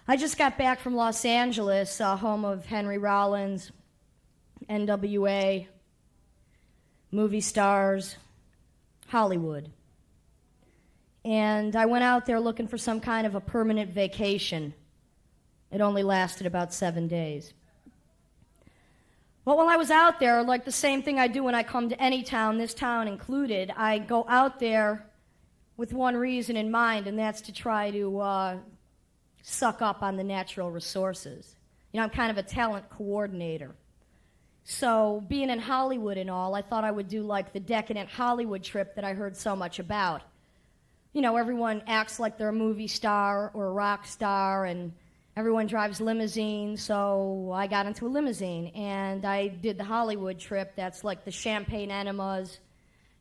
I just got back from Los Angeles, home of Henry Rollins, NWA, movie stars, Hollywood. And I went out there looking for some kind of a permanent vacation. It only lasted about 7 days. But while I was out there, like the same thing I do when I come to any town, this town included, I go out there with one reason in mind, and that's to try to suck up on the natural resources. You know, I'm kind of a talent coordinator. So being in Hollywood and all, I thought I would do like the decadent Hollywood trip that I heard so much about. You know, everyone acts like they're a movie star or a rock star, and everyone drives limousines, so I got into a limousine, and I did the Hollywood trip. That's like the champagne enemas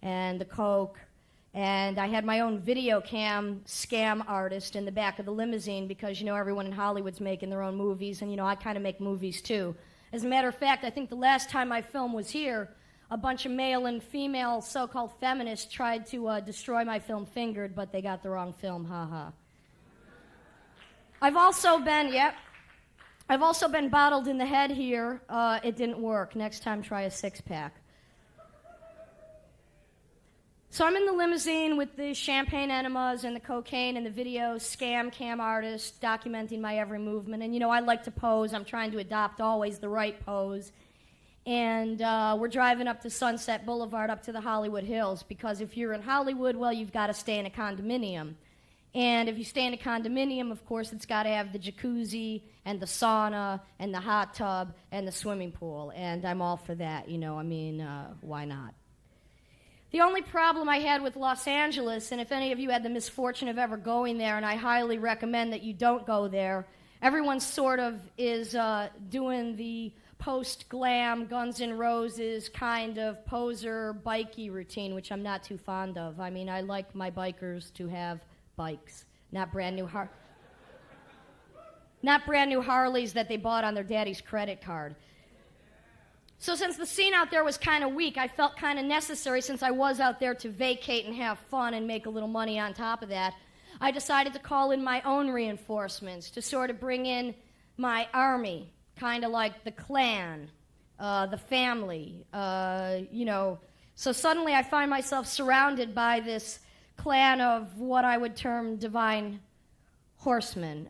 and the Coke, and I had my own video cam scam artist in the back of the limousine because, you know, everyone in Hollywood's making their own movies, and, you know, I kind of make movies too. As a matter of fact, I think the last time my film was here, a bunch of male and female so-called feminists tried to destroy my film Fingered, but they got the wrong film, haha. I've also been bottled in the head here. It didn't work. Next time, try a six-pack. So I'm in the limousine with the champagne enemas and the cocaine and the video scam cam artist documenting my every movement. And, you know, I like to pose. I'm trying to adopt always the right pose. And we're driving up to Sunset Boulevard up to the Hollywood Hills because if you're in Hollywood, well, you've got to stay in a condominium. And if you stay in a condominium, of course, it's got to have the jacuzzi and the sauna and the hot tub and the swimming pool. And I'm all for that, you know. I mean, why not? The only problem I had with Los Angeles, and if any of you had the misfortune of ever going there, and I highly recommend that you don't go there, everyone sort of is doing the post-glam, Guns N' Roses kind of poser, bikey routine, which I'm not too fond of. I mean, I like my bikers to have bikes, not brand new Harleys that they bought on their daddy's credit card. So since the scene out there was kind of weak, I felt kind of necessary, since I was out there to vacate and have fun and make a little money on top of that, I decided to call in my own reinforcements to sort of bring in my army, kind of like the clan, the family, you know. So suddenly I find myself surrounded by this clan of what I would term divine horsemen.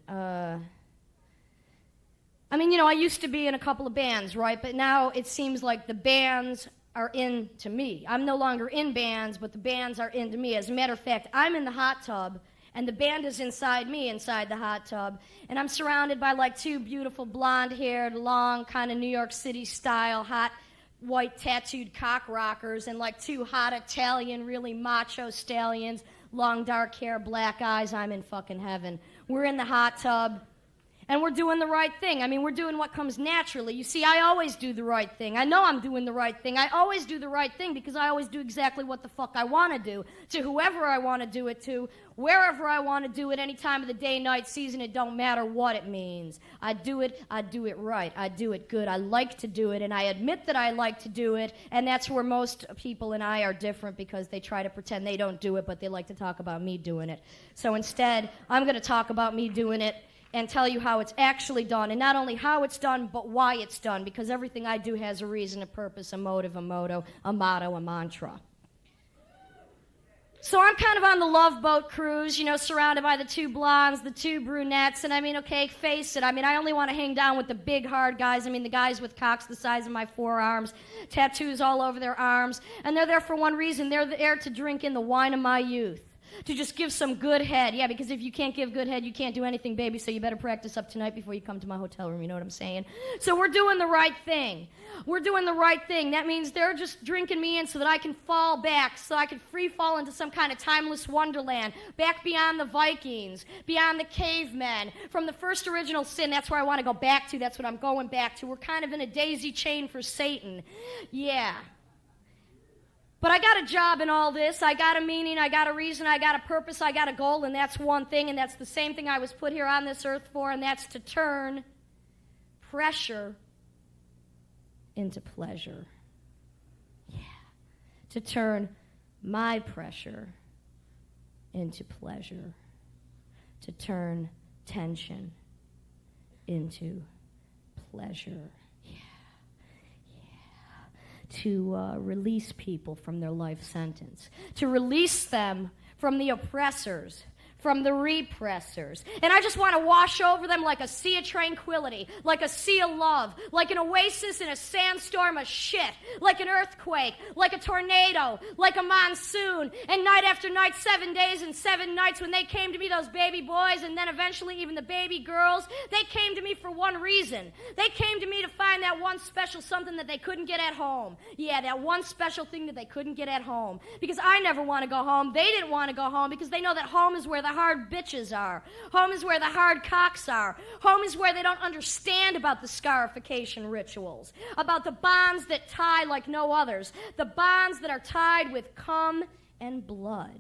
I mean, you know, I used to be in a couple of bands, right? But now it seems like the bands are into me. I'm no longer in bands, but the bands are into me. As a matter of fact, I'm in the hot tub, and the band is inside me, inside the hot tub. And I'm surrounded by like two beautiful blonde-haired, long, kind of New York City style, hot, white tattooed cock rockers, and like two hot Italian, really macho stallions, long dark hair, black eyes. I'm in fucking heaven. We're in the hot tub. And we're doing the right thing. I mean, we're doing what comes naturally. You see, I always do the right thing. I know I'm doing the right thing. I always do the right thing because I always do exactly what the fuck I want to do, to whoever I want to do it to, wherever I want to do it, any time of the day, night, season. It don't matter what it means. I do it right. I do it good. I like to do it, and I admit that I like to do it, and that's where most people and I are different because they try to pretend they don't do it, but they like to talk about me doing it. So instead, I'm going to talk about me doing it and tell you how it's actually done, and not only how it's done, but why it's done, because everything I do has a reason, a purpose, a motive, a motto, a mantra. So I'm kind of on the Love Boat cruise, you know, surrounded by the two blondes, the two brunettes, and I mean, okay, face it, I mean, I only want to hang down with the big, hard guys. I mean, the guys with cocks the size of my forearms, tattoos all over their arms, and they're there for one reason. They're there to drink in the wine of my youth. To just give some good head. Yeah, because if you can't give good head, you can't do anything, baby, so you better practice up tonight before you come to my hotel room, you know what I'm saying? So we're doing the right thing. We're doing the right thing. That means they're just drinking me in so that I can fall back, so I can free fall into some kind of timeless wonderland, back beyond the Vikings, beyond the cavemen, from the first original sin. That's where I want to go back to. That's what I'm going back to. We're kind of in a daisy chain for Satan. Yeah. But I got a job in all this. I got a meaning, I got a reason, I got a purpose, I got a goal, and that's one thing, and that's the same thing I was put here on this earth for, and that's to turn pressure into pleasure. Yeah. To turn my pressure into pleasure. To turn tension into pleasure. To release people from their life sentence, to release them from the oppressors, from the repressors. And I just want to wash over them like a sea of tranquility, like a sea of love, like an oasis in a sandstorm of shit, like an earthquake, like a tornado, like a monsoon. And night after night, 7 days and 7 nights, when they came to me, those baby boys, and then eventually even the baby girls, they came to me for one reason. They came to me to find that one special something that they couldn't get at home. Yeah, that one special thing that they couldn't get at home. Because I never want to go home. They didn't want to go home because they know that home is where the hard bitches are. Home is where the hard cocks are. Home is where they don't understand about the scarification rituals, about the bonds that tie like no others, the bonds that are tied with cum and blood.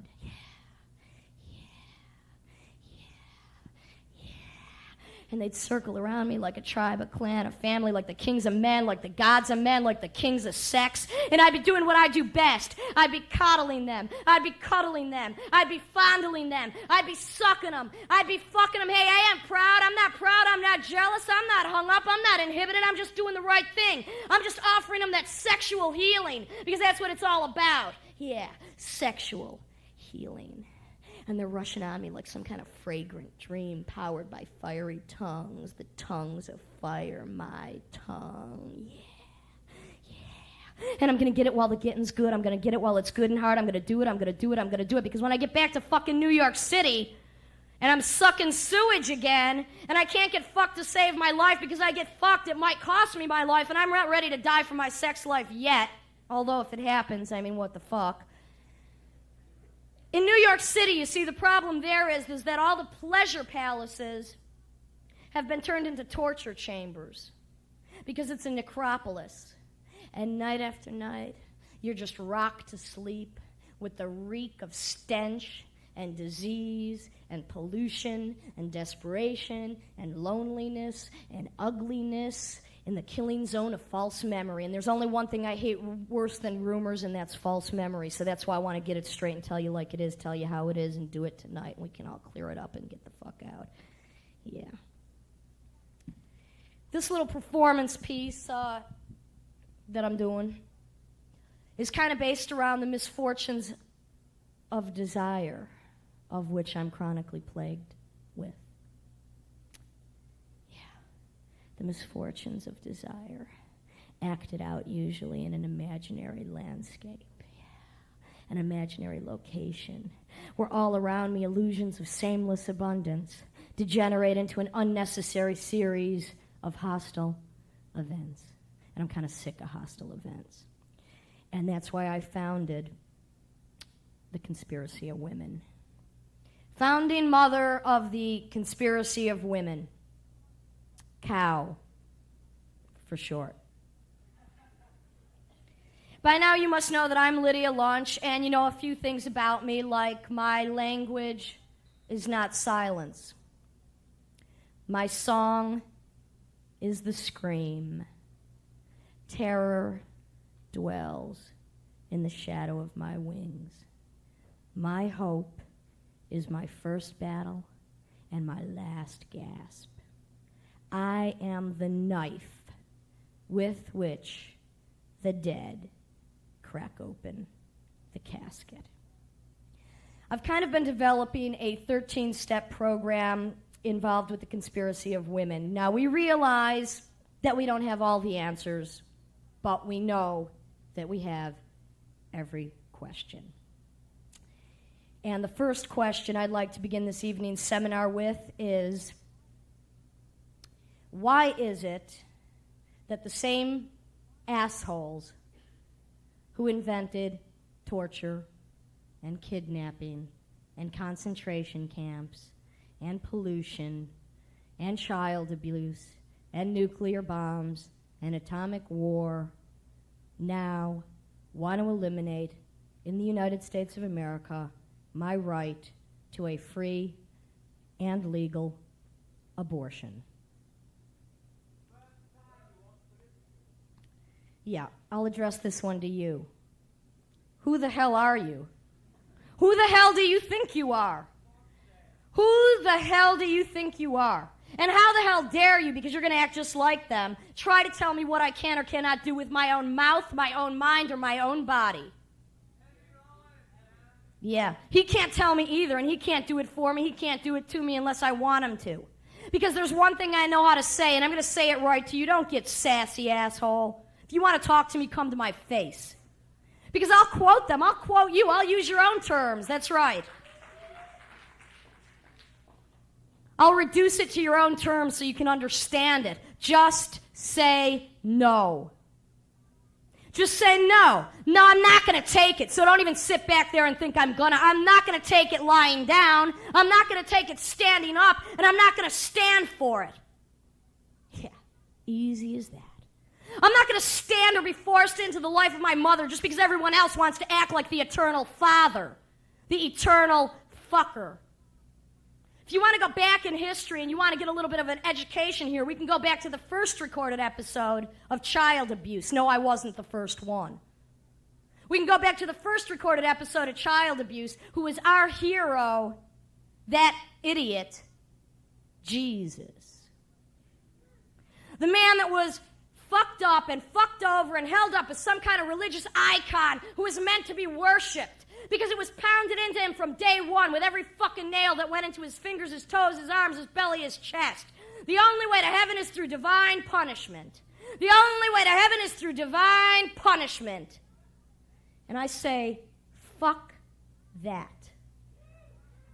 And they'd circle around me like a tribe, a clan, a family, like the kings of men, like the gods of men, like the kings of sex. And I'd be doing what I do best. I'd be coddling them. I'd be cuddling them. I'd be fondling them. I'd be sucking them. I'd be fucking them. Hey, I am proud. I'm not proud. I'm not jealous. I'm not hung up. I'm not inhibited. I'm just doing the right thing. I'm just offering them that sexual healing because that's what it's all about. Yeah, sexual healing. And they're rushing on me like some kind of fragrant dream powered by fiery tongues, the tongues of fire, my tongue. Yeah. And I'm going to get it while the getting's good. I'm going to get it while it's good and hard. I'm going to do it. I'm going to do it. I'm going to do it. Because when I get back to fucking New York City and I'm sucking sewage again and I can't get fucked to save my life because I get fucked, it might cost me my life, and I'm not ready to die for my sex life yet. Although if it happens, I mean, what the fuck? In New York City, you see, the problem there is that all the pleasure palaces have been turned into torture chambers because it's a necropolis. And night after night, you're just rocked to sleep with the reek of stench and disease and pollution and desperation and loneliness and ugliness in the killing zone of false memory. And there's only one thing I hate worse than rumors, and that's false memory. So that's why I want to get it straight and tell you like it is, tell you how it is, and do it tonight. And we can all clear it up and get the fuck out. Yeah. This little performance piece that I'm doing is kind of based around the misfortunes of desire, of which I'm chronically plagued with. The misfortunes of desire, acted out usually in an imaginary landscape, an imaginary location, where all around me illusions of shameless abundance degenerate into an unnecessary series of hostile events. And I'm kind of sick of hostile events. And that's why I founded the Conspiracy of Women. Founding mother of the Conspiracy of Women. COW, for short. By now you must know that I'm Lydia Lunch, and you know a few things about me, like my language is not silence. My song is the scream. Terror dwells in the shadow of my wings. My hope is my first battle and my last gasp. I am the knife with which the dead crack open the casket. I've kind of been developing a 13-step program involved with the Conspiracy of Women. Now, we realize that we don't have all the answers, but we know that we have every question. And the first question I'd like to begin this evening's seminar with is, why is it that the same assholes who invented torture and kidnapping and concentration camps and pollution and child abuse and nuclear bombs and atomic war now want to eliminate in the United States of America my right to a free and legal abortion? Yeah, I'll address this one to you. Who the hell are you? Who the hell do you think you are? Who the hell do you think you are? And how the hell dare you, because you're going to act just like them, try to tell me what I can or cannot do with my own mouth, my own mind, or my own body? Yeah, he can't tell me either, and he can't do it for me. He can't do it to me unless I want him to. Because there's one thing I know how to say, and I'm going to say it right to you. Don't get sassy, asshole. If you want to talk to me, come to my face. Because I'll quote them. I'll quote you. I'll use your own terms. That's right. I'll reduce it to your own terms so you can understand it. Just say no. Just say no. No, I'm not going to take it. So don't even sit back there and think I'm going to. I'm not going to take it lying down. I'm not going to take it standing up. And I'm not going to stand for it. Yeah, easy as that. I'm not going to stand or be forced into the life of my mother just because everyone else wants to act like the eternal father. The eternal fucker. If you want to go back in history and you want to get a little bit of an education here, we can go back to the first recorded episode of child abuse. No, I wasn't the first one. We can go back to the first recorded episode of child abuse, who was our hero, that idiot, Jesus. The man that was fucked up and fucked over and held up as some kind of religious icon who was meant to be worshipped. Because it was pounded into him from day one with every fucking nail that went into his fingers, his toes, his arms, his belly, his chest. The only way to heaven is through divine punishment. The only way to heaven is through divine punishment. And I say, fuck that.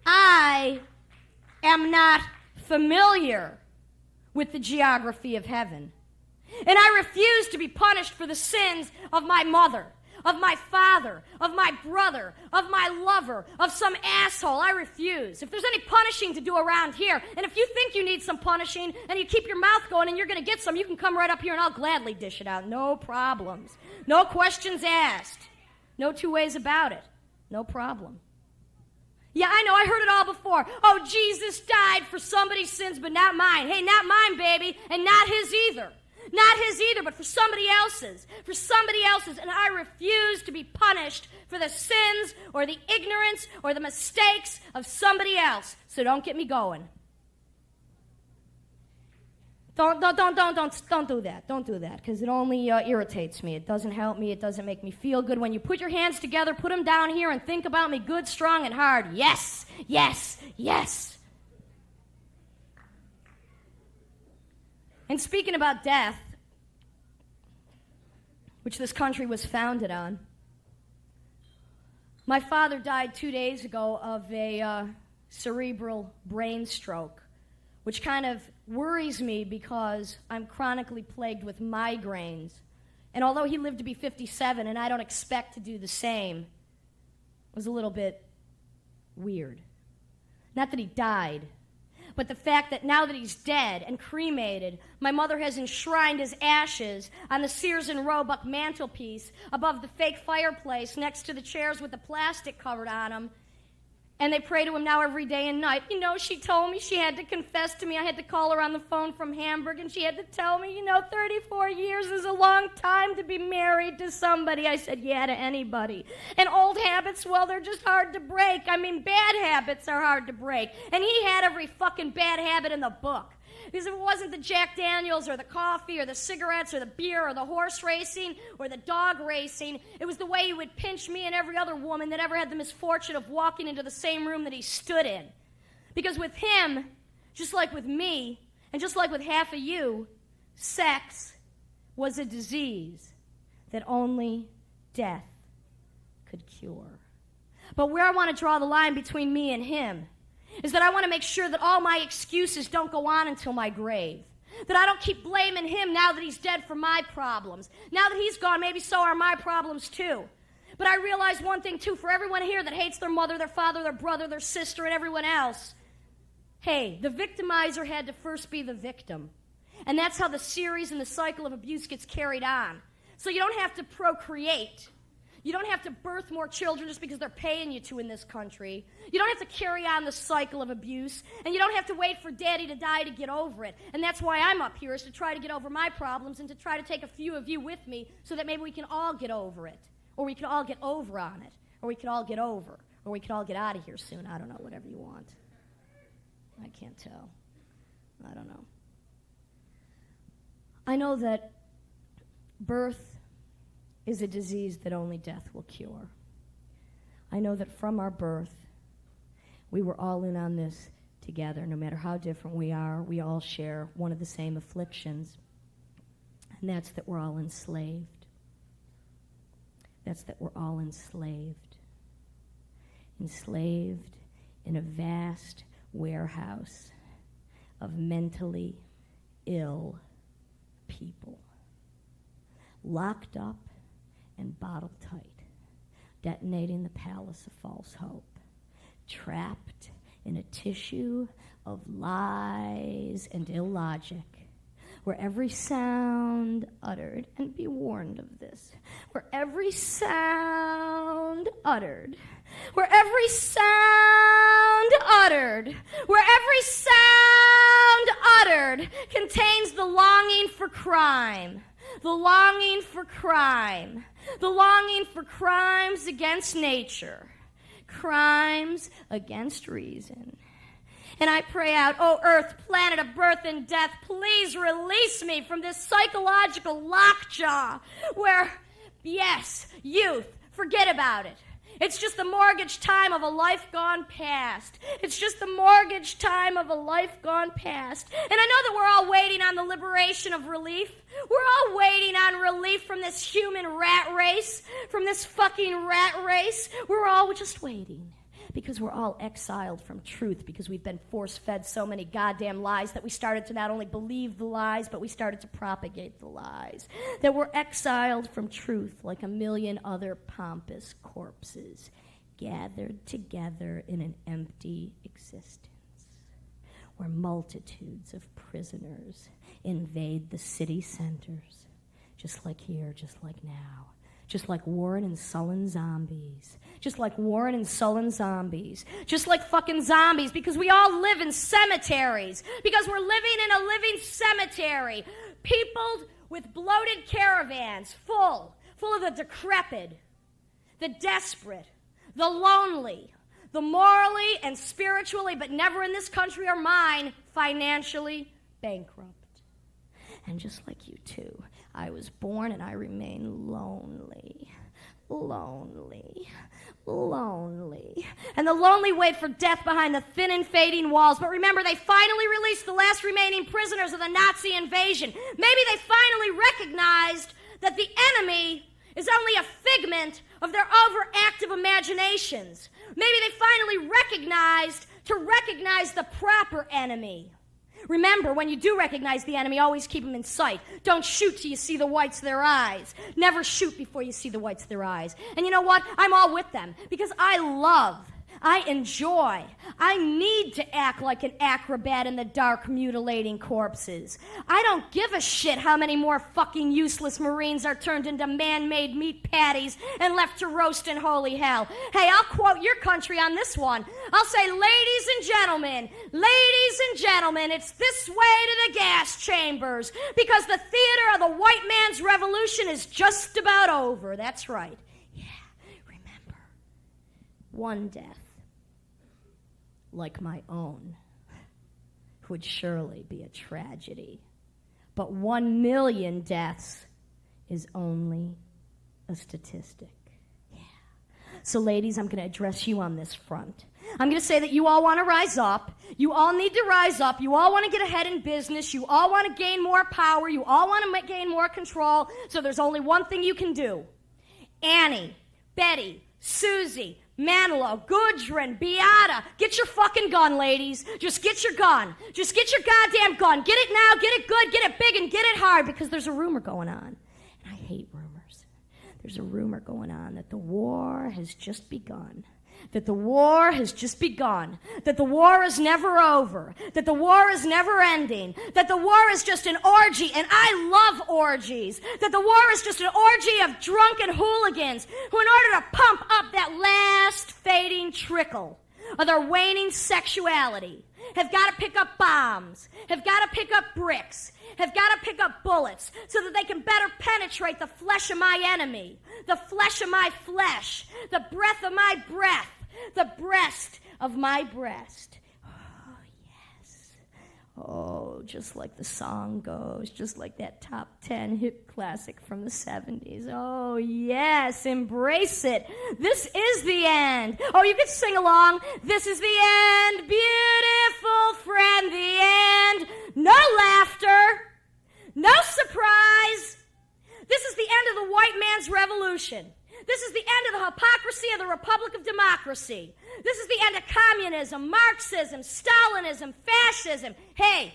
I am not familiar with the geography of heaven. And I refuse to be punished for the sins of my mother, of my father, of my brother, of my lover, of some asshole. I refuse. If there's any punishing to do around here, and if you think you need some punishing and you keep your mouth going and you're going to get some, you can come right up here and I'll gladly dish it out. No problems. No questions asked. No two ways about it. No problem. Yeah, I know, I heard it all before. Oh, Jesus died for somebody's sins, but not mine. Hey, not mine, baby, and not his either. Not his either, but for somebody else's. For somebody else's. And I refuse to be punished for the sins or the ignorance or the mistakes of somebody else. So don't get me going. Don't do that. Don't do that, because it only irritates me. It doesn't help me. It doesn't make me feel good. When you put your hands together, put them down here and think about me good, strong, and hard. Yes, yes, yes. And speaking about death, which this country was founded on, my father died 2 days ago of a cerebral brain stroke, which kind of worries me because I'm chronically plagued with migraines. And although he lived to be 57, and I don't expect to do the same, it was a little bit weird. Not that he died, but the fact that now that he's dead and cremated, my mother has enshrined his ashes on the Sears and Roebuck mantelpiece above the fake fireplace next to the chairs with the plastic covered on them. And they pray to him now every day and night. You know, she told me, she had to confess to me. I had to call her on the phone from Hamburg, and she had to tell me, 34 years is a long time to be married to somebody. I said, yeah, to anybody. And old habits, well, they're just hard to break. I mean, bad habits are hard to break. And he had every fucking bad habit in the book. Because if it wasn't the Jack Daniels or the coffee or the cigarettes or the beer or the horse racing or the dog racing, it was the way he would pinch me and every other woman that ever had the misfortune of walking into the same room that he stood in. Because with him, just like with me, and just like with half of you, sex was a disease that only death could cure. But where I want to draw the line between me and him is that I want to make sure that all my excuses don't go on until my grave. That I don't keep blaming him now that he's dead for my problems. Now that he's gone, maybe so are my problems too. But I realize one thing too, for everyone here that hates their mother, their father, their brother, their sister, and everyone else, hey, the victimizer had to first be the victim. And that's how the series and the cycle of abuse gets carried on. So you don't have to procreate. You don't have to birth more children just because they're paying you to in this country. You don't have to carry on the cycle of abuse, and you don't have to wait for daddy to die to get over it. And that's why I'm up here, is to try to get over my problems and to try to take a few of you with me so that maybe we can all get over it, or we can all get over on it, or we can all get over, or we can all get out of here soon. I don't know, whatever you want. I can't tell. I don't know. I know that birth is a disease that only death will cure. I know that from our birth, we were all in on this together. No matter how different we are, we all share one of the same afflictions, and that's that we're all enslaved. That's that we're all enslaved. Enslaved in a vast warehouse of mentally ill people, locked up and bottle tight, detonating the palace of false hope, trapped in a tissue of lies and illogic, where every sound uttered, and be warned of this, where every sound uttered, where every sound uttered, where every sound uttered contains the longing for crime, the longing for crime, the longing for crimes against nature, crimes against reason. And I pray out, oh earth, planet of birth and death, please release me from this psychological lockjaw where, yes, youth, forget about it. It's just the mortgage time of a life gone past. It's just the mortgage time of a life gone past. And I know that we're all waiting on the liberation of relief. We're all waiting on relief from this human rat race, from this fucking rat race. We're all just waiting because we're all exiled from truth, because we've been force-fed so many goddamn lies that we started to not only believe the lies, but we started to propagate the lies. That we're exiled from truth like a million other pompous corpses gathered together in an empty existence, where multitudes of prisoners invade the city centers, just like here, just like now. Just like Warren and sullen zombies. Just like Warren and sullen zombies. Just like fucking zombies, because we all live in cemeteries. Because we're living in a living cemetery. Peopled with bloated caravans, full of the decrepit, the desperate, the lonely, the morally and spiritually, but never in this country or mine, financially bankrupt. And just like you too, I was born and I remain lonely. Lonely. Lonely. And the lonely wait for death behind the thin and fading walls. But remember, they finally released the last remaining prisoners of the Nazi invasion. Maybe they finally recognized that the enemy is only a figment of their overactive imaginations. Maybe they finally recognized the proper enemy. Remember, when you do recognize the enemy, always keep them in sight. Don't shoot till you see the whites of their eyes. Never shoot before you see the whites of their eyes. And you know what? I'm all with them because I enjoy, I need to act like an acrobat in the dark, mutilating corpses. I don't give a shit how many more fucking useless Marines are turned into man-made meat patties and left to roast in holy hell. Hey, I'll quote your country on this one. I'll say, ladies and gentlemen, it's this way to the gas chambers because the theater of the white man's revolution is just about over. That's right. Yeah, remember, one death, like my own, would surely be a tragedy. But 1 million deaths is only a statistic. Yeah. So, ladies, I'm going to address you on this front. I'm going to say that you all want to rise up. You all need to rise up. You all want to get ahead in business. You all want to gain more power. You all want to gain more control. So there's only one thing you can do. Annie, Betty, Susie, Manilow, Gudrun, Beata, get your fucking gun, ladies. Just get your gun. Just get your goddamn gun. Get it now, get it good, get it big, and get it hard, because there's a rumor going on. And I hate rumors. There's a rumor going on that the war has just begun. That the war has just begun, that the war is never over, that the war is never ending, that the war is just an orgy, and I love orgies, that the war is just an orgy of drunken hooligans who, in order to pump up that last fading trickle of their waning sexuality, have got to pick up bombs, have got to pick up bricks, have got to pick up bullets so that they can better penetrate the flesh of my enemy, the flesh of my flesh, the breath of my breath, the breast of my breast. Oh, yes. Oh, just like the song goes, just like that top 10 hit classic from the 70s. Oh, yes, embrace it. This is the end. Oh, you can sing along. This is the end, beautiful friend, the end. No laughter, no surprise. This is the end of the white man's revolution. This is the end of the hypocrisy of the Republic of Democracy. This is the end of communism, Marxism, Stalinism, fascism. Hey,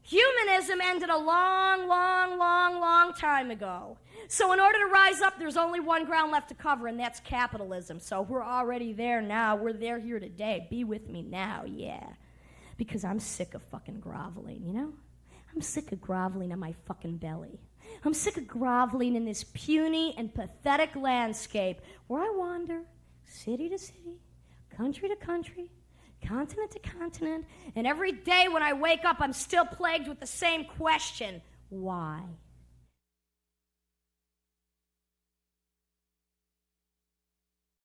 humanism ended a long time ago. So in order to rise up, there's only one ground left to cover, and that's capitalism. So we're already there now. We're there here today. Be with me now, yeah. Because I'm sick of fucking groveling, you know? I'm sick of groveling on my fucking belly. I'm sick of groveling in this puny and pathetic landscape where I wander city to city, country to country, continent to continent, and every day when I wake up, I'm still plagued with the same question: why?